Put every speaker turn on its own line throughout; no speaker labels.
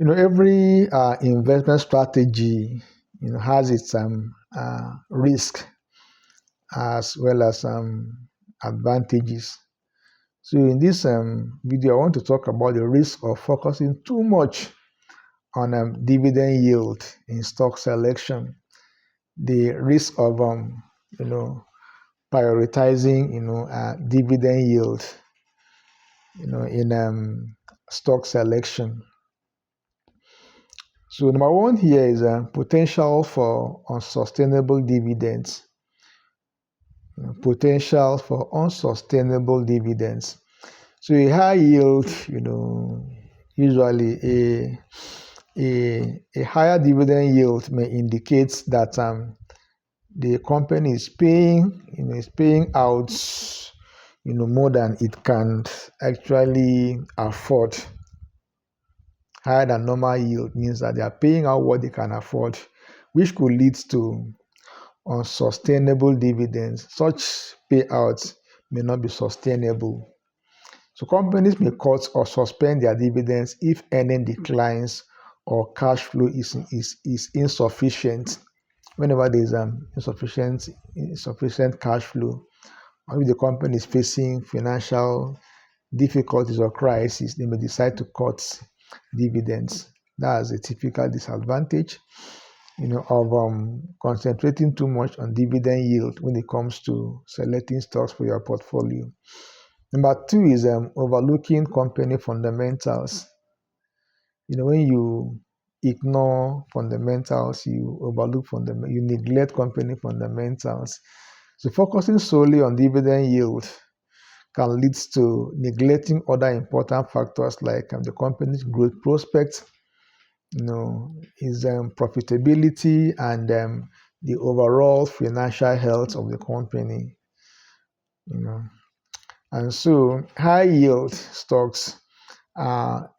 Every investment strategy, has its risk as well as advantages. So in this video, I want to talk about the risk of focusing too much on dividend yield in stock selection, the risk of you know prioritizing dividend yield in stock selection. So number one here is potential for unsustainable dividends. Potential for unsustainable dividends. So a high yield, usually a higher dividend yield may indicate that the company is paying out, more than it can actually afford. Higher than normal yield means that they are paying out what they can afford, which could lead to unsustainable dividends. Such payouts may not be sustainable. So companies may cut or suspend their dividends if earning declines or cash flow is insufficient. Whenever there is insufficient cash flow, or if the company is facing financial difficulties or crisis, they may decide to cut dividends. That's a typical disadvantage, of concentrating too much on dividend yield when it comes to selecting stocks for your portfolio. Number two is overlooking company fundamentals. When you ignore fundamentals, you neglect company fundamentals. So focusing solely on dividend yield can lead to neglecting other important factors like the company's growth prospects, its profitability, and the overall financial health of the company. And so high yield stocks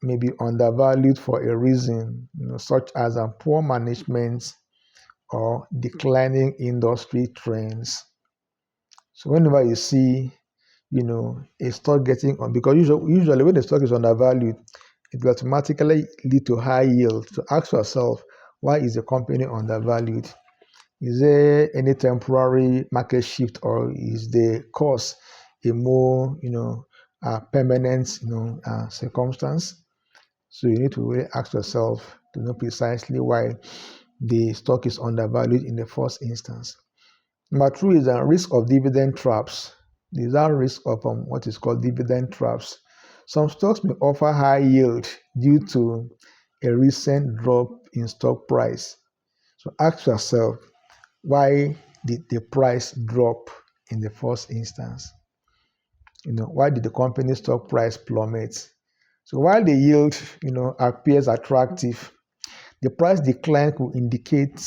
may be undervalued for a reason, such as poor management or declining industry trends. So whenever you see, a stock getting on, because usually when the stock is undervalued, it will automatically lead to high yield. So ask yourself, why is the company undervalued? Is there any temporary market shift, or is the cause a more, permanent, circumstance? So you need to really ask yourself to know precisely why the stock is undervalued in the first instance. Number two is the risk of dividend traps. These are risk of what is called dividend traps. Some stocks may offer high yield due to a recent drop in stock price. So ask yourself, why did the price drop in the first instance? Why did the company stock price plummet? So while the yield, appears attractive, the price decline could indicate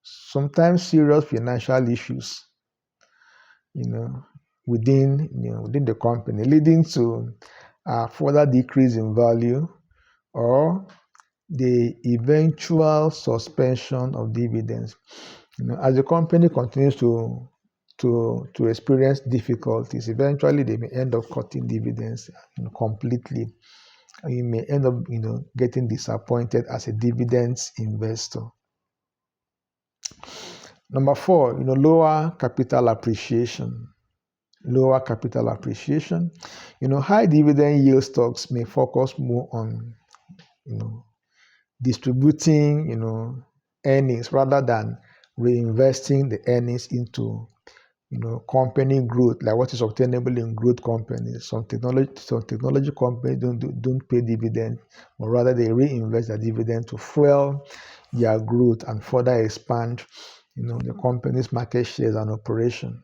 sometimes serious financial issues, within the company, leading to further decrease in value or the eventual suspension of dividends. As the company continues to experience difficulties, eventually they may end up cutting dividends completely. You may end up, getting disappointed as a dividends investor. Number four, lower capital appreciation. Lower capital appreciation. High dividend yield stocks may focus more on, distributing, earnings rather than reinvesting the earnings into, company growth, like what is obtainable in growth companies. Some technology companies don't pay dividend, but rather they reinvest the dividend to fuel their growth and further expand, the company's market shares and operation.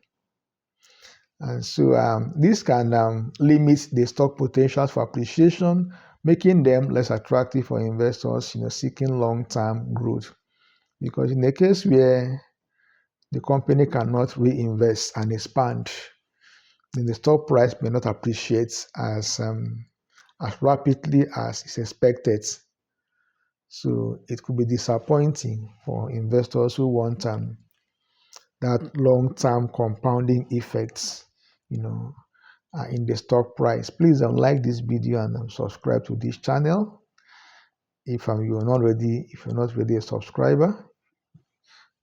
And so this can limit the stock potentials for appreciation, making them less attractive for investors, seeking long-term growth. Because in a case where the company cannot reinvest and expand, then the stock price may not appreciate as rapidly as is expected. So it could be disappointing for investors who want that long-term compounding effects, in the stock price. Please like this video and subscribe to this channel. if you're not already a subscriber,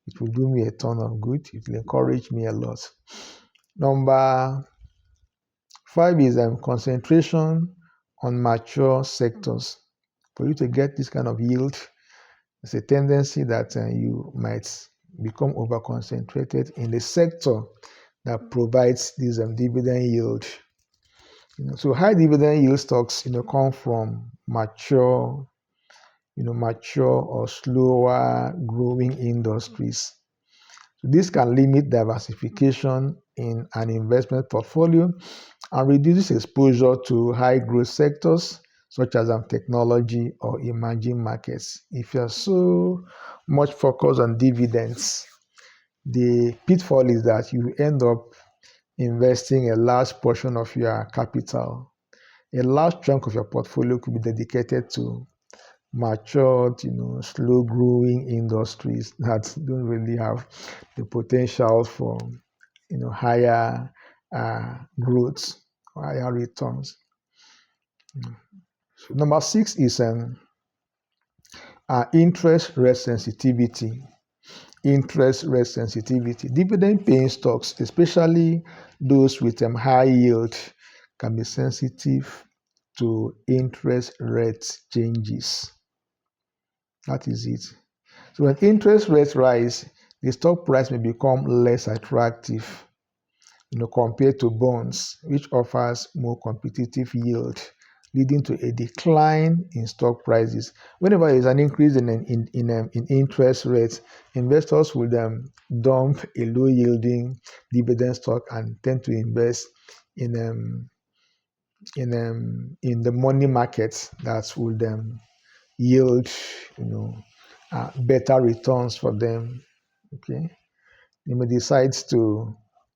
it will do me a ton of good. It will encourage me a lot. Number 5 is concentration on mature sectors. For you to get this kind of yield, there's a tendency that you might become over concentrated in the sector that provides this dividend yield. So high dividend yield stocks, come from mature or slower growing industries. So this can limit diversification in an investment portfolio and reduces exposure to high growth sectors such as technology or emerging markets. If you're so much focused on dividends, the pitfall is that you end up investing a large portion of your capital. A large chunk of your portfolio could be dedicated to matured, slow-growing industries that don't really have the potential for, higher growth, higher returns. So number 6 is interest rate sensitivity. Interest rate sensitivity. Dividend-paying stocks, especially those with high yield, can be sensitive to interest rate changes. That is it. So when interest rates rise, the stock price may become less attractive, compared to bonds, which offers more competitive yield, leading to a decline in stock prices. Whenever there is an increase in interest rates, investors will dump a low-yielding dividend stock and tend to invest in the money markets that will yield, better returns for them. Okay, they may decide to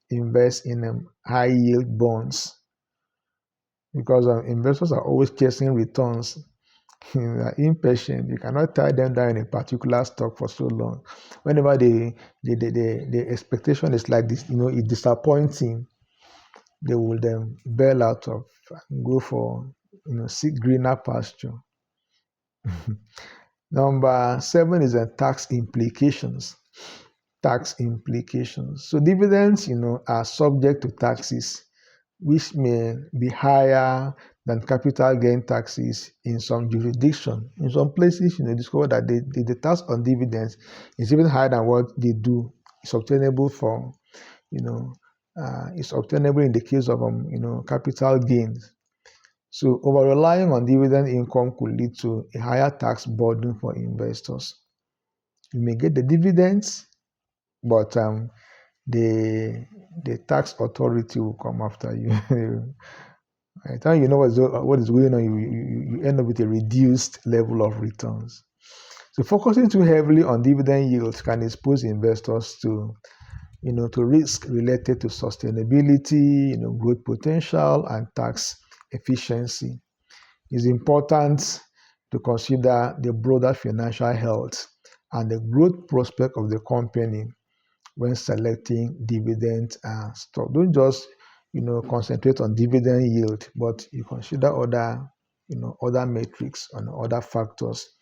invest in high yield bonds because investors are always chasing returns. They are impatient. You cannot tie them down in a particular stock for so long. Whenever the expectation is like this, it's disappointing, they will then bail out of and go for seek greener pasture. Number 7 is tax implications. Tax implications. So dividends, are subject to taxes, which may be higher than capital gain taxes in some jurisdictions. In some places, discover that the tax on dividends is even higher than what they do. It's obtainable for, it's obtainable in the case of, capital gains. So over relying on dividend income could lead to a higher tax burden for investors. You may get the dividends, but the tax authority will come after you. By the time you know what is going on, you end up with a reduced level of returns. So focusing too heavily on dividend yields can expose investors to risk related to sustainability, growth potential, and tax efficiency. It's important to consider the broader financial health and the growth prospect of the company when selecting dividend stock. Don't just concentrate on dividend yield, but you consider other metrics and other factors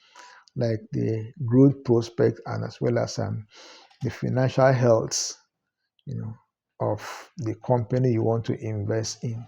like the growth prospect and as well as the financial health of the company you want to invest in.